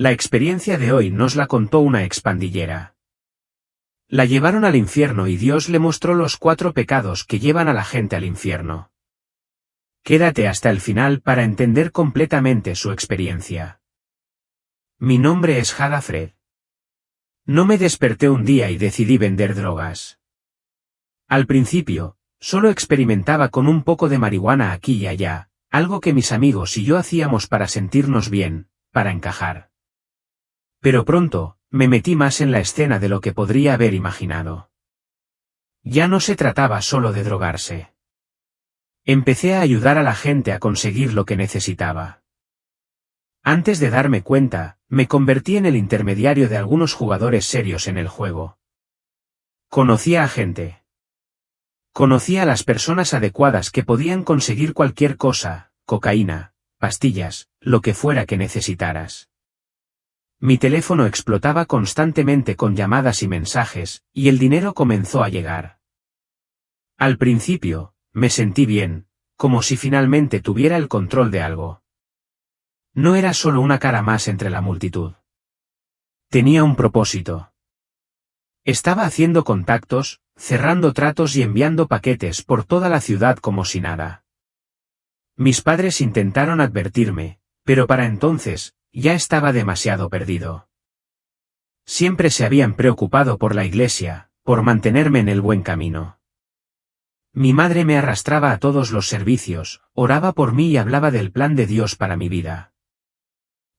La experiencia de hoy nos la contó una expandillera. La llevaron al infierno y Dios le mostró los 4 pecados que llevan a la gente al infierno. Quédate hasta el final para entender completamente su experiencia. Mi nombre es Hada Fred. No me desperté un día y decidí vender drogas. Al principio, solo experimentaba con un poco de marihuana aquí y allá, algo que mis amigos y yo hacíamos para sentirnos bien, para encajar. Pero pronto, me metí más en la escena de lo que podría haber imaginado. Ya no se trataba solo de drogarse. Empecé a ayudar a la gente a conseguir lo que necesitaba. Antes de darme cuenta, me convertí en el intermediario de algunos jugadores serios en el juego. Conocía a gente. Conocía a las personas adecuadas que podían conseguir cualquier cosa, cocaína, pastillas, lo que fuera que necesitaras. Mi teléfono explotaba constantemente con llamadas y mensajes, y el dinero comenzó a llegar. Al principio, me sentí bien, como si finalmente tuviera el control de algo. No era solo una cara más entre la multitud. Tenía un propósito. Estaba haciendo contactos, cerrando tratos y enviando paquetes por toda la ciudad como si nada. Mis padres intentaron advertirme, pero para entonces, ya estaba demasiado perdido. Siempre se habían preocupado por la iglesia, por mantenerme en el buen camino. Mi madre me arrastraba a todos los servicios, oraba por mí y hablaba del plan de Dios para mi vida.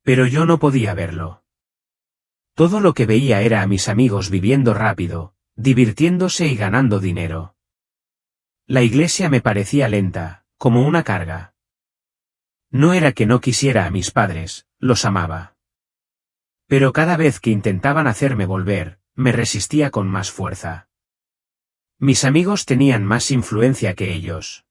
Pero yo no podía verlo. Todo lo que veía era a mis amigos viviendo rápido, divirtiéndose y ganando dinero. La iglesia me parecía lenta, como una carga. No era que no quisiera a mis padres, los amaba. Pero cada vez que intentaban hacerme volver, me resistía con más fuerza. Mis amigos tenían más influencia que ellos.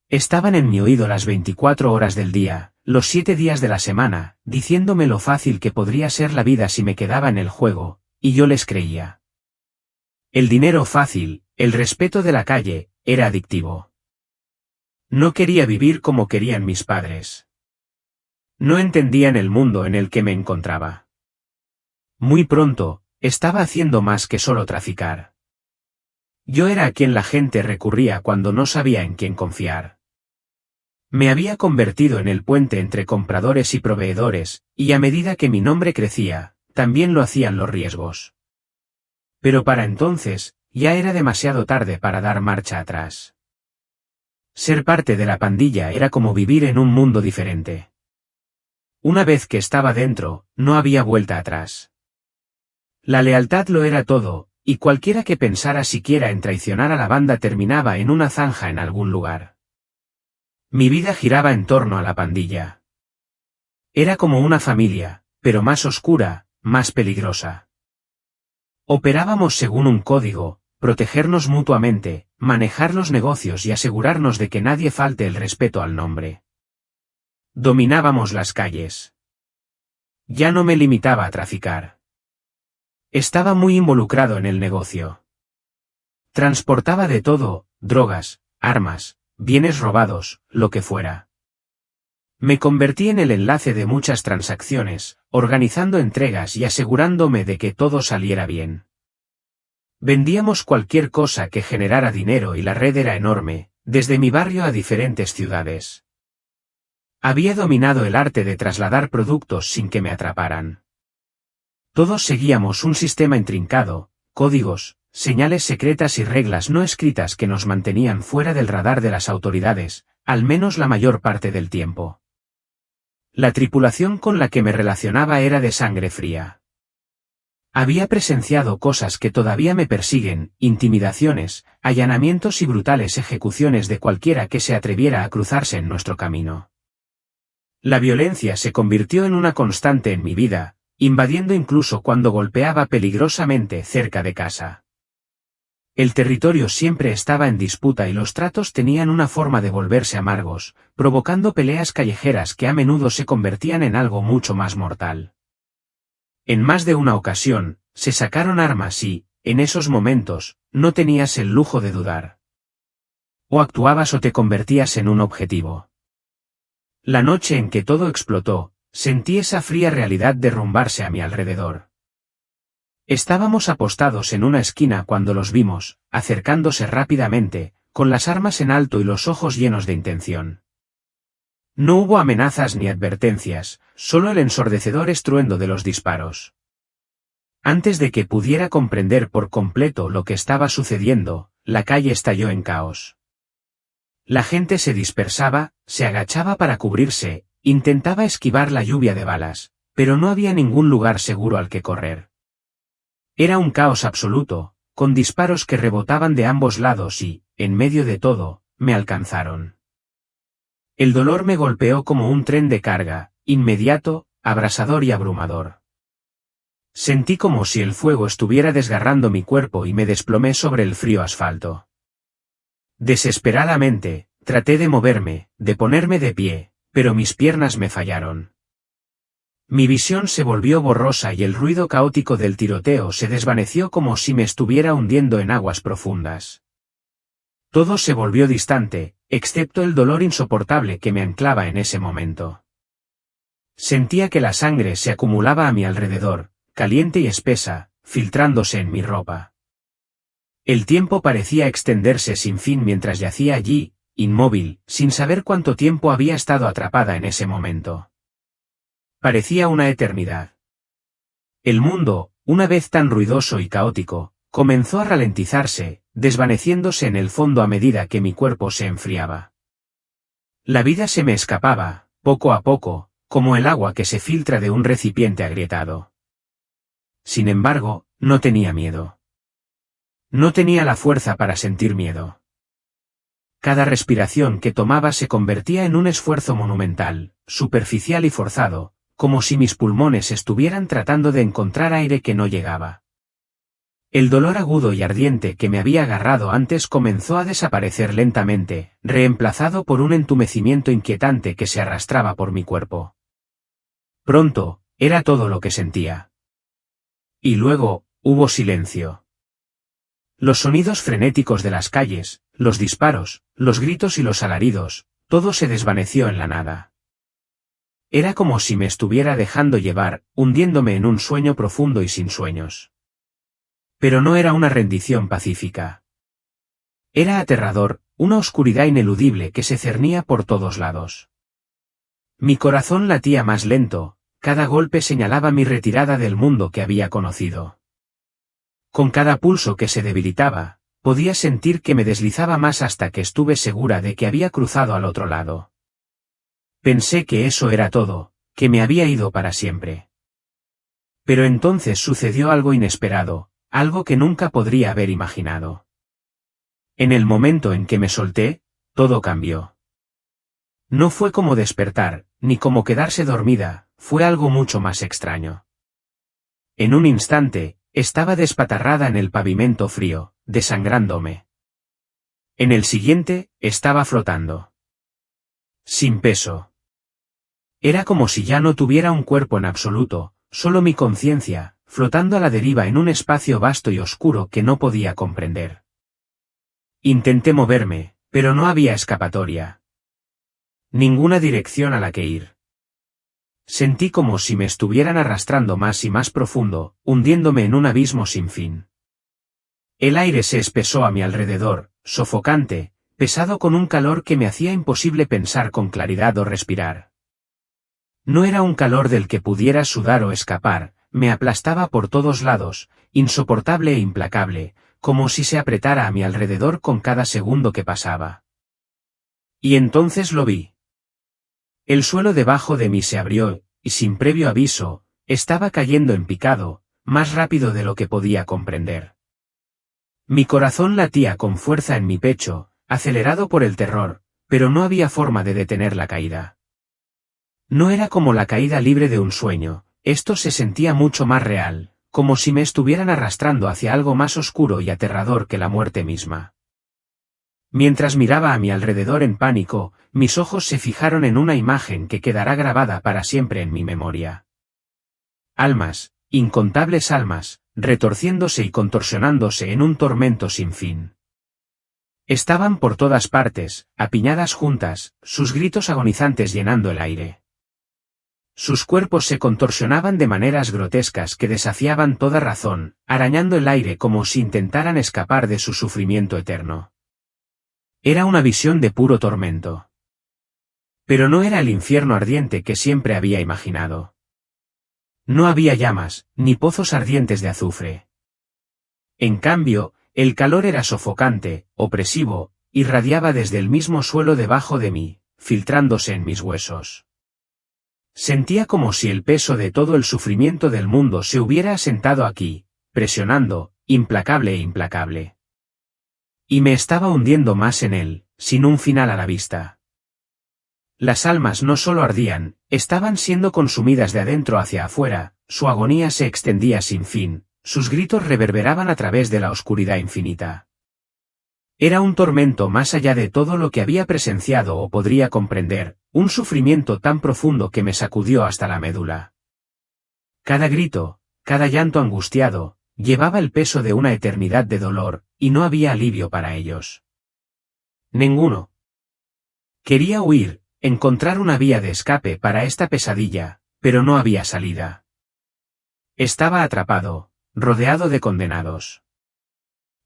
Estaban en mi oído las 24 horas del día, los 7 días de la semana, diciéndome lo fácil que podría ser la vida si me quedaba en el juego, y yo les creía. El dinero fácil, el respeto de la calle, era adictivo. No quería vivir como querían mis padres. No entendían el mundo en el que me encontraba. Muy pronto, estaba haciendo más que solo traficar. Yo era a quien la gente recurría cuando no sabía en quién confiar. Me había convertido en el puente entre compradores y proveedores, y a medida que mi nombre crecía, también lo hacían los riesgos. Pero para entonces, ya era demasiado tarde para dar marcha atrás. Ser parte de la pandilla era como vivir en un mundo diferente. Una vez que estaba dentro, no había vuelta atrás. La lealtad lo era todo, y cualquiera que pensara siquiera en traicionar a la banda terminaba en una zanja en algún lugar. Mi vida giraba en torno a la pandilla. Era como una familia, pero más oscura, más peligrosa. Operábamos según un código, protegernos mutuamente, manejar los negocios y asegurarnos de que nadie falte el respeto al nombre. Dominábamos las calles. Ya no me limitaba a traficar. Estaba muy involucrado en el negocio. Transportaba de todo, drogas, armas, bienes robados, lo que fuera. Me convertí en el enlace de muchas transacciones, organizando entregas y asegurándome de que todo saliera bien. Vendíamos cualquier cosa que generara dinero y la red era enorme, desde mi barrio a diferentes ciudades. Había dominado el arte de trasladar productos sin que me atraparan. Todos seguíamos un sistema intrincado, códigos, señales secretas y reglas no escritas que nos mantenían fuera del radar de las autoridades, al menos la mayor parte del tiempo. La tripulación con la que me relacionaba era de sangre fría. Había presenciado cosas que todavía me persiguen, intimidaciones, allanamientos y brutales ejecuciones de cualquiera que se atreviera a cruzarse en nuestro camino. La violencia se convirtió en una constante en mi vida, invadiendo incluso cuando golpeaba peligrosamente cerca de casa. El territorio siempre estaba en disputa y los tratos tenían una forma de volverse amargos, provocando peleas callejeras que a menudo se convertían en algo mucho más mortal. En más de una ocasión, se sacaron armas y, en esos momentos, no tenías el lujo de dudar. O actuabas o te convertías en un objetivo. La noche en que todo explotó, Sentí esa fría realidad derrumbarse a mi alrededor. Estábamos apostados en una esquina cuando los vimos, acercándose rápidamente, con las armas en alto y los ojos llenos de intención. No hubo amenazas ni advertencias, solo el ensordecedor estruendo de los disparos. Antes de que pudiera comprender por completo lo que estaba sucediendo, la calle estalló en caos. La gente se dispersaba, se agachaba para cubrirse, intentaba esquivar la lluvia de balas, pero no había ningún lugar seguro al que correr. Era un caos absoluto, con disparos que rebotaban de ambos lados y, en medio de todo, me alcanzaron. El dolor me golpeó como un tren de carga, inmediato, abrasador y abrumador. Sentí como si el fuego estuviera desgarrando mi cuerpo y me desplomé sobre el frío asfalto. Desesperadamente, traté de moverme, de ponerme de pie, pero mis piernas me fallaron. Mi visión se volvió borrosa y el ruido caótico del tiroteo se desvaneció como si me estuviera hundiendo en aguas profundas. Todo se volvió distante, excepto el dolor insoportable que me anclaba en ese momento. Sentía que la sangre se acumulaba a mi alrededor, caliente y espesa, filtrándose en mi ropa. El tiempo parecía extenderse sin fin mientras yacía allí, inmóvil, sin saber cuánto tiempo había estado atrapada en ese momento. Parecía una eternidad. El mundo, una vez tan ruidoso y caótico, comenzó a ralentizarse, desvaneciéndose en el fondo a medida que mi cuerpo se enfriaba. La vida se me escapaba, poco a poco, como el agua que se filtra de un recipiente agrietado. Sin embargo, no tenía miedo. No tenía la fuerza para sentir miedo. Cada respiración que tomaba se convertía en un esfuerzo monumental, superficial y forzado, como si mis pulmones estuvieran tratando de encontrar aire que no llegaba. El dolor agudo y ardiente que me había agarrado antes comenzó a desaparecer lentamente, reemplazado por un entumecimiento inquietante que se arrastraba por mi cuerpo. Pronto, era todo lo que sentía. Y luego, hubo silencio. Los sonidos frenéticos de las calles, los disparos, los gritos y los alaridos, todo se desvaneció en la nada. Era como si me estuviera dejando llevar, hundiéndome en un sueño profundo y sin sueños. Pero no era una rendición pacífica. Era aterrador, una oscuridad ineludible que se cernía por todos lados. Mi corazón latía más lento, cada golpe señalaba mi retirada del mundo que había conocido. Con cada pulso que se debilitaba, podía sentir que me deslizaba más hasta que estuve segura de que había cruzado al otro lado. Pensé que eso era todo, que me había ido para siempre. Pero entonces sucedió algo inesperado, algo que nunca podría haber imaginado. En el momento en que me solté, todo cambió. No fue como despertar, ni como quedarse dormida, fue algo mucho más extraño. En un instante, estaba despatarrada en el pavimento frío, desangrándome. En el siguiente, estaba flotando. Sin peso. Era como si ya no tuviera un cuerpo en absoluto, solo mi conciencia, flotando a la deriva en un espacio vasto y oscuro que no podía comprender. Intenté moverme, pero no había escapatoria. Ninguna dirección a la que ir. Sentí como si me estuvieran arrastrando más y más profundo, hundiéndome en un abismo sin fin. El aire se espesó a mi alrededor, sofocante, pesado con un calor que me hacía imposible pensar con claridad o respirar. No era un calor del que pudiera sudar o escapar, me aplastaba por todos lados, insoportable e implacable, como si se apretara a mi alrededor con cada segundo que pasaba. Y entonces lo vi. El suelo debajo de mí se abrió, y sin previo aviso, estaba cayendo en picado, más rápido de lo que podía comprender. Mi corazón latía con fuerza en mi pecho, acelerado por el terror, pero no había forma de detener la caída. No era como la caída libre de un sueño, esto se sentía mucho más real, como si me estuvieran arrastrando hacia algo más oscuro y aterrador que la muerte misma. Mientras miraba a mi alrededor en pánico, mis ojos se fijaron en una imagen que quedará grabada para siempre en mi memoria. Almas, incontables almas, retorciéndose y contorsionándose en un tormento sin fin. Estaban por todas partes, apiñadas juntas, sus gritos agonizantes llenando el aire. Sus cuerpos se contorsionaban de maneras grotescas que desafiaban toda razón, arañando el aire como si intentaran escapar de su sufrimiento eterno. Era una visión de puro tormento. Pero no era el infierno ardiente que siempre había imaginado. No había llamas, ni pozos ardientes de azufre. En cambio, el calor era sofocante, opresivo, irradiaba desde el mismo suelo debajo de mí, filtrándose en mis huesos. Sentía como si el peso de todo el sufrimiento del mundo se hubiera asentado aquí, presionando, implacable e implacable. Y me estaba hundiendo más en él, sin un final a la vista. Las almas no solo ardían, estaban siendo consumidas de adentro hacia afuera, su agonía se extendía sin fin, sus gritos reverberaban a través de la oscuridad infinita. Era un tormento más allá de todo lo que había presenciado o podría comprender, un sufrimiento tan profundo que me sacudió hasta la médula. Cada grito, cada llanto angustiado, llevaba el peso de una eternidad de dolor, y no había alivio para ellos. Ninguno. Quería huir, encontrar una vía de escape para esta pesadilla, pero no había salida. Estaba atrapado, rodeado de condenados.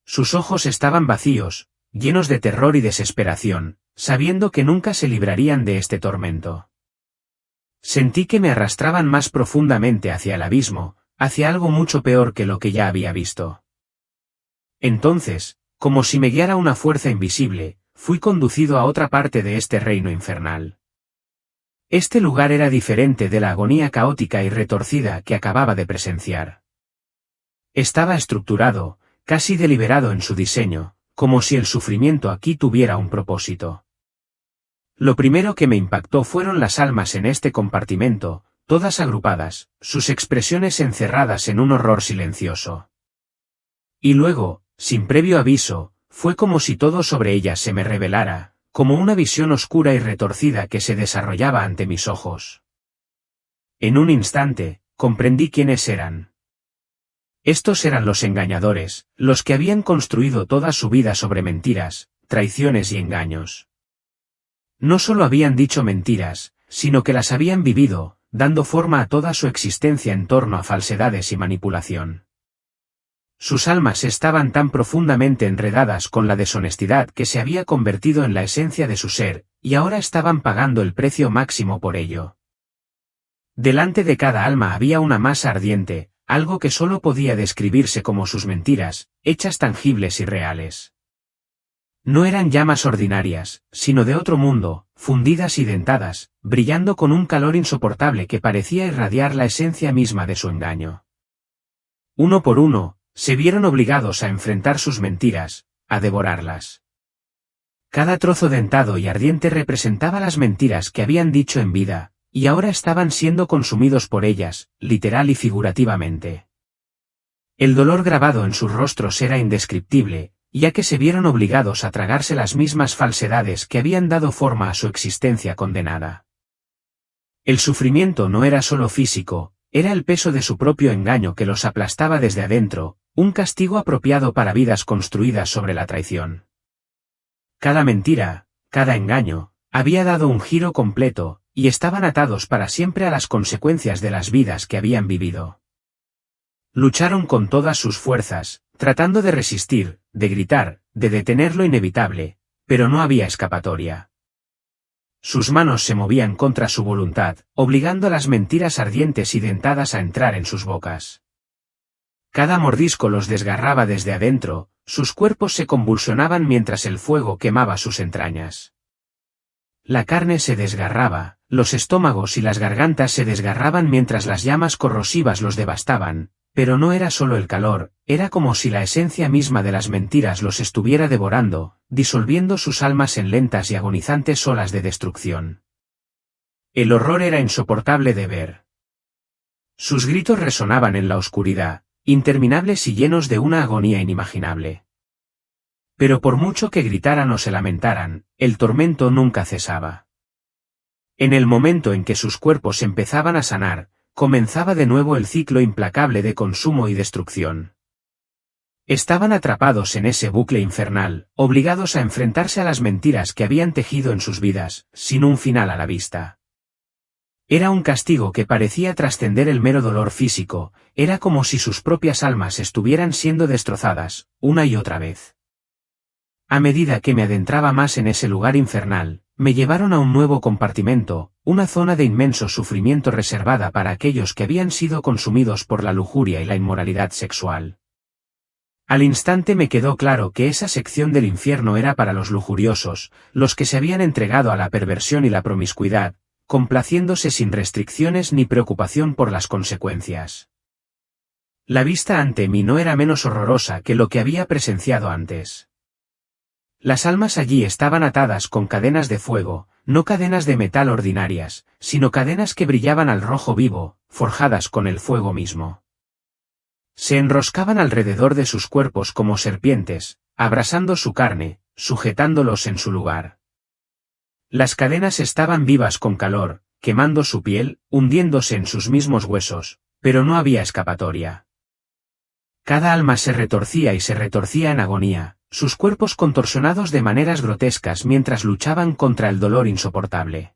Sus ojos estaban vacíos, llenos de terror y desesperación, sabiendo que nunca se librarían de este tormento. Sentí que me arrastraban más profundamente hacia el abismo, hacia algo mucho peor que lo que ya había visto. Entonces, como si me guiara una fuerza invisible, fui conducido a otra parte de este reino infernal. Este lugar era diferente de la agonía caótica y retorcida que acababa de presenciar. Estaba estructurado, casi deliberado en su diseño, como si el sufrimiento aquí tuviera un propósito. Lo primero que me impactó fueron las almas en este compartimento, todas agrupadas, sus expresiones encerradas en un horror silencioso. Y luego, sin previo aviso, fue como si todo sobre ellas se me revelara, como una visión oscura y retorcida que se desarrollaba ante mis ojos. En un instante, comprendí quiénes eran. Estos eran los engañadores, los que habían construido toda su vida sobre mentiras, traiciones y engaños. No solo habían dicho mentiras, sino que las habían vivido, dando forma a toda su existencia en torno a falsedades y manipulación. Sus almas estaban tan profundamente enredadas con la deshonestidad que se había convertido en la esencia de su ser, y ahora estaban pagando el precio máximo por ello. Delante de cada alma había una masa ardiente, algo que solo podía describirse como sus mentiras, hechas tangibles y reales. No eran llamas ordinarias, sino de otro mundo, fundidas y dentadas, brillando con un calor insoportable que parecía irradiar la esencia misma de su engaño. Uno por uno, se vieron obligados a enfrentar sus mentiras, a devorarlas. Cada trozo dentado y ardiente representaba las mentiras que habían dicho en vida, y ahora estaban siendo consumidos por ellas, literal y figurativamente. El dolor grabado en sus rostros era indescriptible, ya que se vieron obligados a tragarse las mismas falsedades que habían dado forma a su existencia condenada. El sufrimiento no era solo físico, era el peso de su propio engaño que los aplastaba desde adentro, un castigo apropiado para vidas construidas sobre la traición. Cada mentira, cada engaño, había dado un giro completo, y estaban atados para siempre a las consecuencias de las vidas que habían vivido. Lucharon con todas sus fuerzas, tratando de resistir, de gritar, de detener lo inevitable, pero no había escapatoria. Sus manos se movían contra su voluntad, obligando a las mentiras ardientes y dentadas a entrar en sus bocas. Cada mordisco los desgarraba desde adentro, sus cuerpos se convulsionaban mientras el fuego quemaba sus entrañas. La carne se desgarraba, los estómagos y las gargantas se desgarraban mientras las llamas corrosivas los devastaban, pero no era solo el calor, era como si la esencia misma de las mentiras los estuviera devorando, disolviendo sus almas en lentas y agonizantes olas de destrucción. El horror era insoportable de ver. Sus gritos resonaban en la oscuridad, interminables y llenos de una agonía inimaginable. Pero por mucho que gritaran o se lamentaran, el tormento nunca cesaba. En el momento en que sus cuerpos empezaban a sanar, comenzaba de nuevo el ciclo implacable de consumo y destrucción. Estaban atrapados en ese bucle infernal, obligados a enfrentarse a las mentiras que habían tejido en sus vidas, sin un final a la vista. Era un castigo que parecía trascender el mero dolor físico, era como si sus propias almas estuvieran siendo destrozadas, una y otra vez. A medida que me adentraba más en ese lugar infernal, me llevaron a un nuevo compartimento, una zona de inmenso sufrimiento reservada para aquellos que habían sido consumidos por la lujuria y la inmoralidad sexual. Al instante me quedó claro que esa sección del infierno era para los lujuriosos, los que se habían entregado a la perversión y la promiscuidad, complaciéndose sin restricciones ni preocupación por las consecuencias. La vista ante mí no era menos horrorosa que lo que había presenciado antes. Las almas allí estaban atadas con cadenas de fuego, no cadenas de metal ordinarias, sino cadenas que brillaban al rojo vivo, forjadas con el fuego mismo. Se enroscaban alrededor de sus cuerpos como serpientes, abrasando su carne, sujetándolos en su lugar. Las cadenas estaban vivas con calor, quemando su piel, hundiéndose en sus mismos huesos, pero no había escapatoria. Cada alma se retorcía y se retorcía en agonía, sus cuerpos contorsionados de maneras grotescas mientras luchaban contra el dolor insoportable.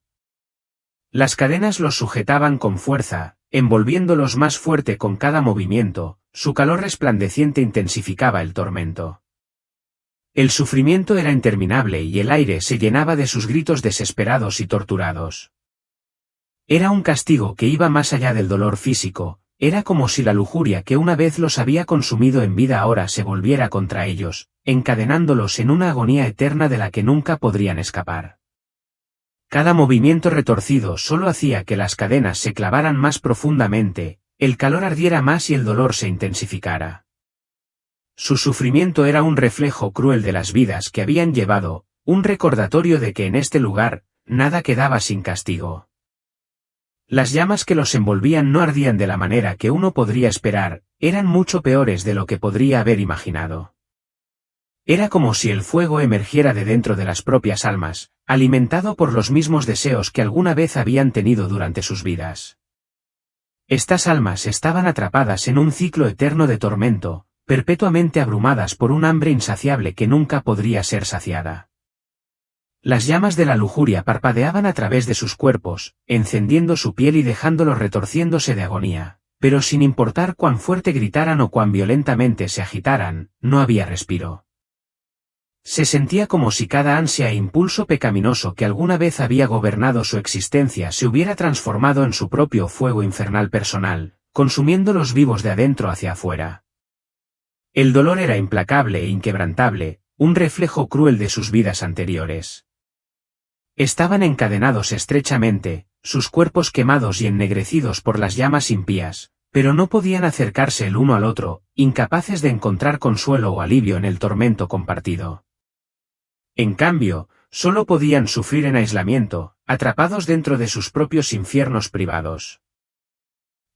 Las cadenas los sujetaban con fuerza, envolviéndolos más fuerte con cada movimiento, su calor resplandeciente intensificaba el tormento. El sufrimiento era interminable y el aire se llenaba de sus gritos desesperados y torturados. Era un castigo que iba más allá del dolor físico, era como si la lujuria que una vez los había consumido en vida ahora se volviera contra ellos, encadenándolos en una agonía eterna de la que nunca podrían escapar. Cada movimiento retorcido solo hacía que las cadenas se clavaran más profundamente, el calor ardiera más y el dolor se intensificara. Su sufrimiento era un reflejo cruel de las vidas que habían llevado, un recordatorio de que en este lugar, nada quedaba sin castigo. Las llamas que los envolvían no ardían de la manera que uno podría esperar, eran mucho peores de lo que podría haber imaginado. Era como si el fuego emergiera de dentro de las propias almas, alimentado por los mismos deseos que alguna vez habían tenido durante sus vidas. Estas almas estaban atrapadas en un ciclo eterno de tormento, perpetuamente abrumadas por un hambre insaciable que nunca podría ser saciada. Las llamas de la lujuria parpadeaban a través de sus cuerpos, encendiendo su piel y dejándolos retorciéndose de agonía, pero sin importar cuán fuerte gritaran o cuán violentamente se agitaran, no había respiro. Se sentía como si cada ansia e impulso pecaminoso que alguna vez había gobernado su existencia se hubiera transformado en su propio fuego infernal personal, consumiéndolos vivos de adentro hacia afuera. El dolor era implacable e inquebrantable, un reflejo cruel de sus vidas anteriores. Estaban encadenados estrechamente, sus cuerpos quemados y ennegrecidos por las llamas impías, pero no podían acercarse el uno al otro, incapaces de encontrar consuelo o alivio en el tormento compartido. En cambio, solo podían sufrir en aislamiento, atrapados dentro de sus propios infiernos privados.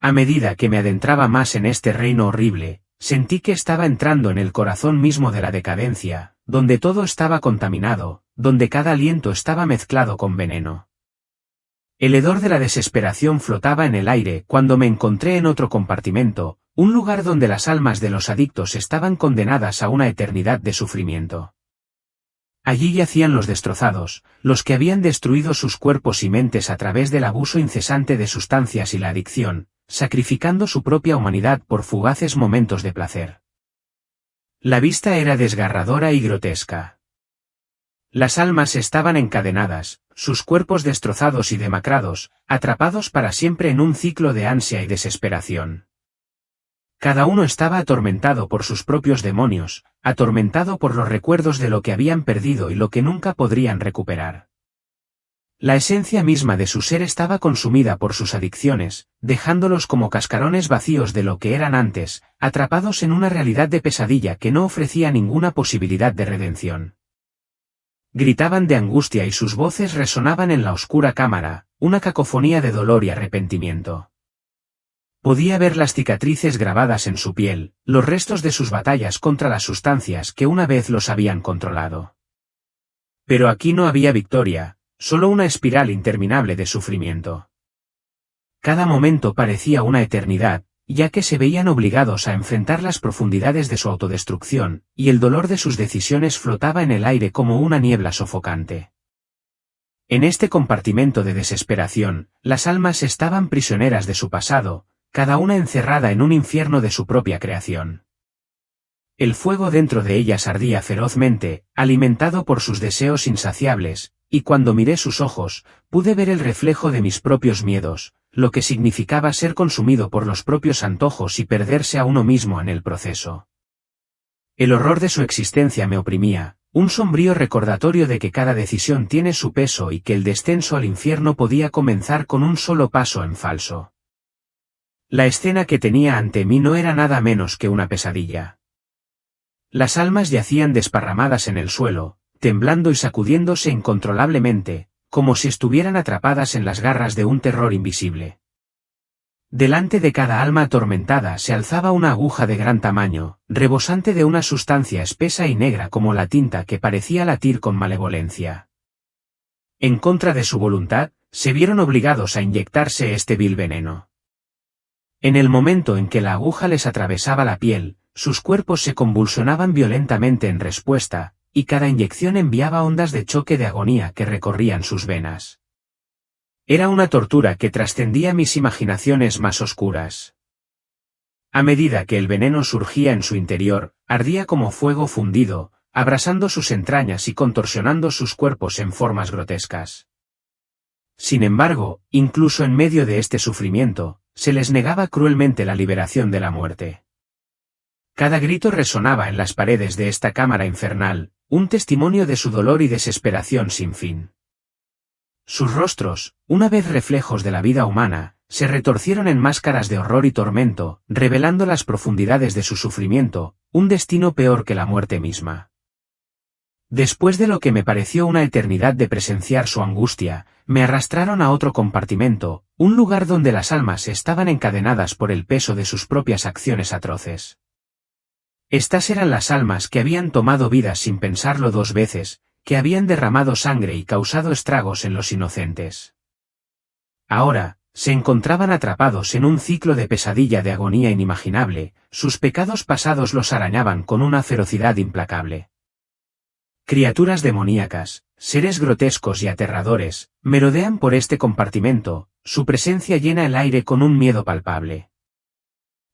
A medida que me adentraba más en este reino horrible, sentí que estaba entrando en el corazón mismo de la decadencia, donde todo estaba contaminado, donde cada aliento estaba mezclado con veneno. El hedor de la desesperación flotaba en el aire cuando me encontré en otro compartimento, un lugar donde las almas de los adictos estaban condenadas a una eternidad de sufrimiento. Allí yacían los destrozados, los que habían destruido sus cuerpos y mentes a través del abuso incesante de sustancias y la adicción, sacrificando su propia humanidad por fugaces momentos de placer. La vista era desgarradora y grotesca. Las almas estaban encadenadas, sus cuerpos destrozados y demacrados, atrapados para siempre en un ciclo de ansia y desesperación. Cada uno estaba atormentado por sus propios demonios, atormentado por los recuerdos de lo que habían perdido y lo que nunca podrían recuperar. La esencia misma de su ser estaba consumida por sus adicciones, dejándolos como cascarones vacíos de lo que eran antes, atrapados en una realidad de pesadilla que no ofrecía ninguna posibilidad de redención. Gritaban de angustia y sus voces resonaban en la oscura cámara, una cacofonía de dolor y arrepentimiento. Podía ver las cicatrices grabadas en su piel, los restos de sus batallas contra las sustancias que una vez los habían controlado. Pero aquí no había victoria, solo una espiral interminable de sufrimiento. Cada momento parecía una eternidad, ya que se veían obligados a enfrentar las profundidades de su autodestrucción, y el dolor de sus decisiones flotaba en el aire como una niebla sofocante. En este compartimento de desesperación, las almas estaban prisioneras de su pasado, cada una encerrada en un infierno de su propia creación. El fuego dentro de ellas ardía ferozmente, alimentado por sus deseos insaciables, y cuando miré sus ojos, pude ver el reflejo de mis propios miedos, lo que significaba ser consumido por los propios antojos y perderse a uno mismo en el proceso. El horror de su existencia me oprimía, un sombrío recordatorio de que cada decisión tiene su peso y que el descenso al infierno podía comenzar con un solo paso en falso. La escena que tenía ante mí no era nada menos que una pesadilla. Las almas yacían desparramadas en el suelo, temblando y sacudiéndose incontrolablemente, como si estuvieran atrapadas en las garras de un terror invisible. Delante de cada alma atormentada se alzaba una aguja de gran tamaño, rebosante de una sustancia espesa y negra como la tinta que parecía latir con malevolencia. En contra de su voluntad, se vieron obligados a inyectarse este vil veneno. En el momento en que la aguja les atravesaba la piel, sus cuerpos se convulsionaban violentamente en respuesta, y cada inyección enviaba ondas de choque de agonía que recorrían sus venas. Era una tortura que trascendía mis imaginaciones más oscuras. A medida que el veneno surgía en su interior, ardía como fuego fundido, abrasando sus entrañas y contorsionando sus cuerpos en formas grotescas. Sin embargo, incluso en medio de este sufrimiento, se les negaba cruelmente la liberación de la muerte. Cada grito resonaba en las paredes de esta cámara infernal, un testimonio de su dolor y desesperación sin fin. Sus rostros, una vez reflejos de la vida humana, se retorcieron en máscaras de horror y tormento, revelando las profundidades de su sufrimiento, un destino peor que la muerte misma. Después de lo que me pareció una eternidad de presenciar su angustia, me arrastraron a otro compartimento, un lugar donde las almas estaban encadenadas por el peso de sus propias acciones atroces. Estas eran las almas que habían tomado vidas sin pensarlo dos veces, que habían derramado sangre y causado estragos en los inocentes. Ahora, se encontraban atrapados en un ciclo de pesadilla de agonía inimaginable, sus pecados pasados los arañaban con una ferocidad implacable. Criaturas demoníacas, seres grotescos y aterradores, merodean por este compartimento, su presencia llena el aire con un miedo palpable.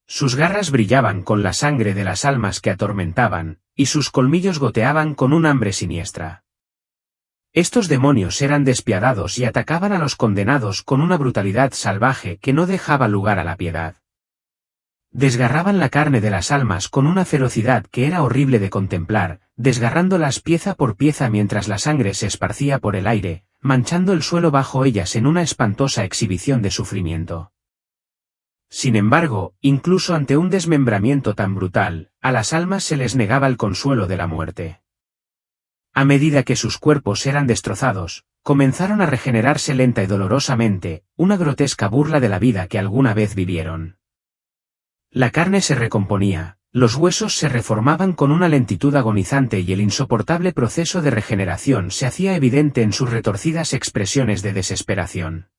Sus garras brillaban con la sangre de las almas que atormentaban, y sus colmillos goteaban con un hambre siniestra. Estos demonios eran despiadados y atacaban a los condenados con una brutalidad salvaje que no dejaba lugar a la piedad. Desgarraban la carne de las almas con una ferocidad que era horrible de contemplar, desgarrándolas pieza por pieza mientras la sangre se esparcía por el aire, manchando el suelo bajo ellas en una espantosa exhibición de sufrimiento. Sin embargo, incluso ante un desmembramiento tan brutal, a las almas se les negaba el consuelo de la muerte. A medida que sus cuerpos eran destrozados, comenzaron a regenerarse lenta y dolorosamente, una grotesca burla de la vida que alguna vez vivieron. La carne se recomponía, los huesos se reformaban con una lentitud agonizante y el insoportable proceso de regeneración se hacía evidente en sus retorcidas expresiones de desesperación.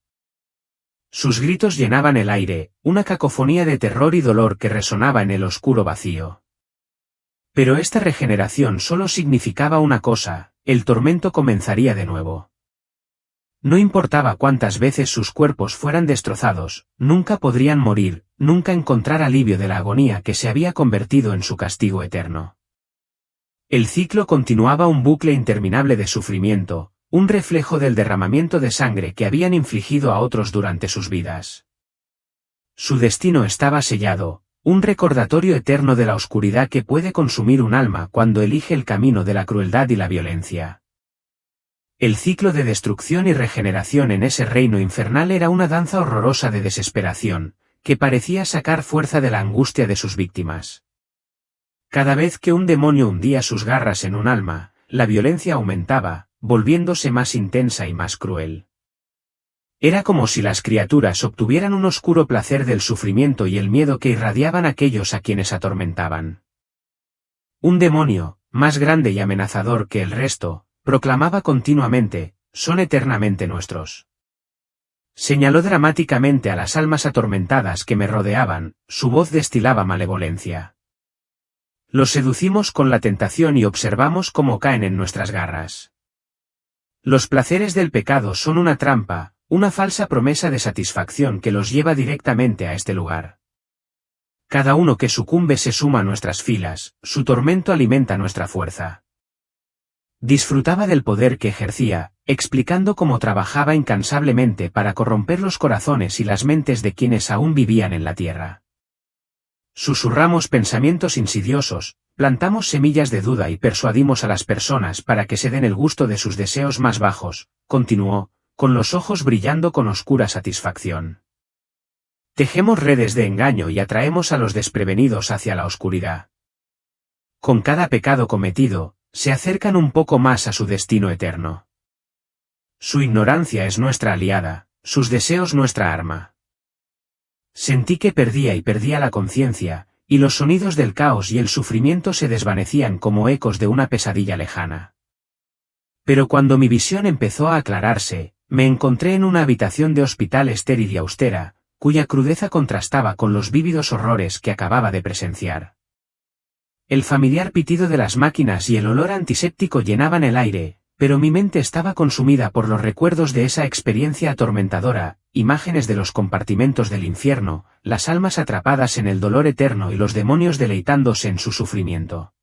Sus gritos llenaban el aire, una cacofonía de terror y dolor que resonaba en el oscuro vacío. Pero esta regeneración solo significaba una cosa, el tormento comenzaría de nuevo. No importaba cuántas veces sus cuerpos fueran destrozados, nunca podrían morir, nunca encontrar alivio de la agonía que se había convertido en su castigo eterno. El ciclo continuaba, un bucle interminable de sufrimiento, un reflejo del derramamiento de sangre que habían infligido a otros durante sus vidas. Su destino estaba sellado, un recordatorio eterno de la oscuridad que puede consumir un alma cuando elige el camino de la crueldad y la violencia. El ciclo de destrucción y regeneración en ese reino infernal era una danza horrorosa de desesperación, que parecía sacar fuerza de la angustia de sus víctimas. Cada vez que un demonio hundía sus garras en un alma, la violencia aumentaba, volviéndose más intensa y más cruel. Era como si las criaturas obtuvieran un oscuro placer del sufrimiento y el miedo que irradiaban aquellos a quienes atormentaban. Un demonio, más grande y amenazador que el resto, proclamaba continuamente, «Son eternamente nuestros». Señaló dramáticamente a las almas atormentadas que me rodeaban, su voz destilaba malevolencia. Los seducimos con la tentación y observamos cómo caen en nuestras garras. Los placeres del pecado son una trampa, una falsa promesa de satisfacción que los lleva directamente a este lugar. Cada uno que sucumbe se suma a nuestras filas, su tormento alimenta nuestra fuerza. Disfrutaba del poder que ejercía, explicando cómo trabajaba incansablemente para corromper los corazones y las mentes de quienes aún vivían en la tierra. Susurramos pensamientos insidiosos, plantamos semillas de duda y persuadimos a las personas para que se den el gusto de sus deseos más bajos, continuó, con los ojos brillando con oscura satisfacción. Tejemos redes de engaño y atraemos a los desprevenidos hacia la oscuridad. Con cada pecado cometido, se acercan un poco más a su destino eterno. Su ignorancia es nuestra aliada, sus deseos nuestra arma. Sentí que perdía la conciencia, y los sonidos del caos y el sufrimiento se desvanecían como ecos de una pesadilla lejana. Pero cuando mi visión empezó a aclararse, me encontré en una habitación de hospital estéril y austera, cuya crudeza contrastaba con los vívidos horrores que acababa de presenciar. El familiar pitido de las máquinas y el olor antiséptico llenaban el aire, pero mi mente estaba consumida por los recuerdos de esa experiencia atormentadora, imágenes de los compartimentos del infierno, las almas atrapadas en el dolor eterno y los demonios deleitándose en su sufrimiento.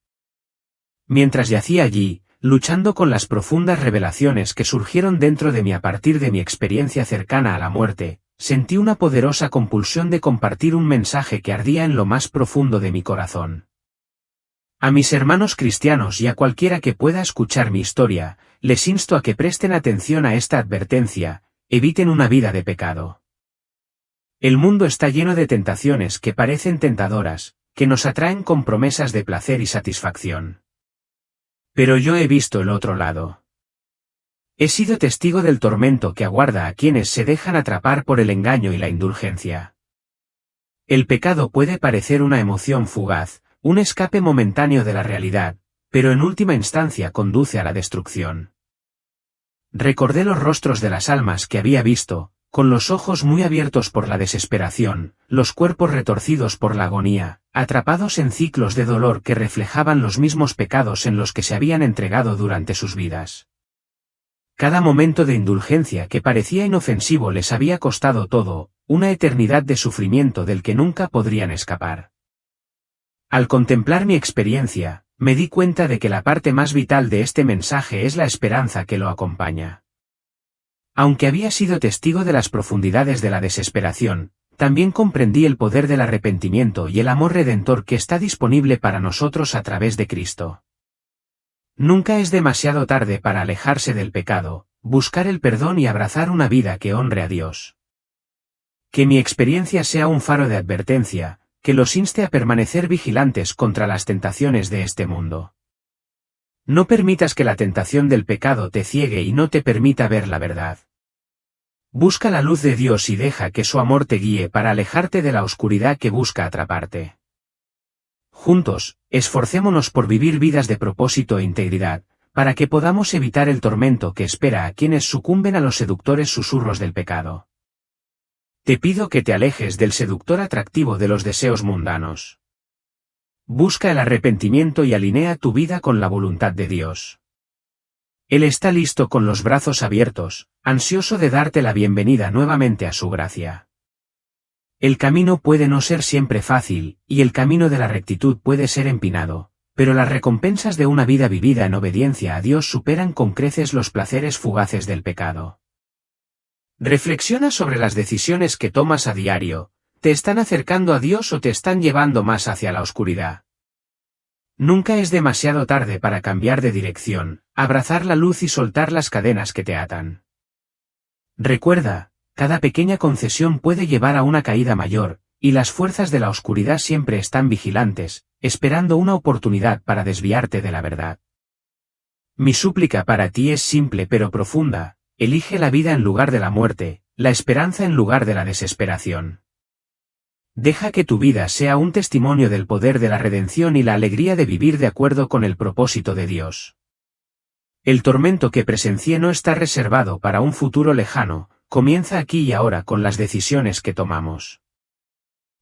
Mientras yacía allí, luchando con las profundas revelaciones que surgieron dentro de mí a partir de mi experiencia cercana a la muerte, sentí una poderosa compulsión de compartir un mensaje que ardía en lo más profundo de mi corazón. A mis hermanos cristianos y a cualquiera que pueda escuchar mi historia, les insto a que presten atención a esta advertencia, eviten una vida de pecado. El mundo está lleno de tentaciones que parecen tentadoras, que nos atraen con promesas de placer y satisfacción. Pero yo he visto el otro lado. He sido testigo del tormento que aguarda a quienes se dejan atrapar por el engaño y la indulgencia. El pecado puede parecer una emoción fugaz, un escape momentáneo de la realidad, pero en última instancia conduce a la destrucción. Recordé los rostros de las almas que había visto, con los ojos muy abiertos por la desesperación, los cuerpos retorcidos por la agonía, atrapados en ciclos de dolor que reflejaban los mismos pecados en los que se habían entregado durante sus vidas. Cada momento de indulgencia que parecía inofensivo les había costado todo, una eternidad de sufrimiento del que nunca podrían escapar. Al contemplar mi experiencia, me di cuenta de que la parte más vital de este mensaje es la esperanza que lo acompaña. Aunque había sido testigo de las profundidades de la desesperación, también comprendí el poder del arrepentimiento y el amor redentor que está disponible para nosotros a través de Cristo. Nunca es demasiado tarde para alejarse del pecado, buscar el perdón y abrazar una vida que honre a Dios. Que mi experiencia sea un faro de advertencia, que los inste a permanecer vigilantes contra las tentaciones de este mundo. No permitas que la tentación del pecado te ciegue y no te permita ver la verdad. Busca la luz de Dios y deja que su amor te guíe para alejarte de la oscuridad que busca atraparte. Juntos, esforcémonos por vivir vidas de propósito e integridad, para que podamos evitar el tormento que espera a quienes sucumben a los seductores susurros del pecado. Te pido que te alejes del seductor atractivo de los deseos mundanos. Busca el arrepentimiento y alinea tu vida con la voluntad de Dios. Él está listo con los brazos abiertos, ansioso de darte la bienvenida nuevamente a su gracia. El camino puede no ser siempre fácil, y el camino de la rectitud puede ser empinado, pero las recompensas de una vida vivida en obediencia a Dios superan con creces los placeres fugaces del pecado. Reflexiona sobre las decisiones que tomas a diario, ¿te están acercando a Dios o te están llevando más hacia la oscuridad? Nunca es demasiado tarde para cambiar de dirección, abrazar la luz y soltar las cadenas que te atan. Recuerda, cada pequeña concesión puede llevar a una caída mayor, y las fuerzas de la oscuridad siempre están vigilantes, esperando una oportunidad para desviarte de la verdad. Mi súplica para ti es simple pero profunda. Elige la vida en lugar de la muerte, la esperanza en lugar de la desesperación. Deja que tu vida sea un testimonio del poder de la redención y la alegría de vivir de acuerdo con el propósito de Dios. El tormento que presencié no está reservado para un futuro lejano, comienza aquí y ahora con las decisiones que tomamos.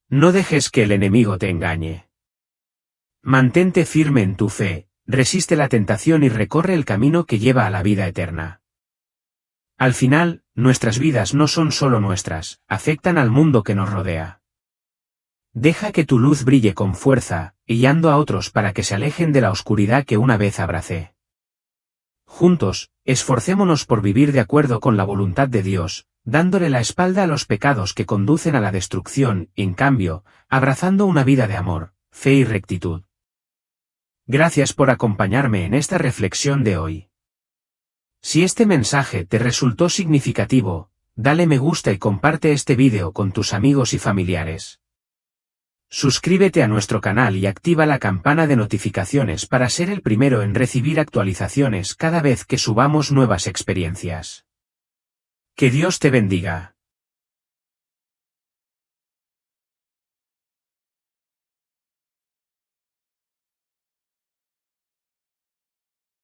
No dejes que el enemigo te engañe. Mantente firme en tu fe, resiste la tentación y recorre el camino que lleva a la vida eterna. Al final, nuestras vidas no son solo nuestras, afectan al mundo que nos rodea. Deja que tu luz brille con fuerza, guiando a otros para que se alejen de la oscuridad que una vez abracé. Juntos, esforcémonos por vivir de acuerdo con la voluntad de Dios, dándole la espalda a los pecados que conducen a la destrucción, en cambio, abrazando una vida de amor, fe y rectitud. Gracias por acompañarme en esta reflexión de hoy. Si este mensaje te resultó significativo, dale me gusta y comparte este vídeo con tus amigos y familiares. Suscríbete a nuestro canal y activa la campana de notificaciones para ser el primero en recibir actualizaciones cada vez que subamos nuevas experiencias. Que Dios te bendiga.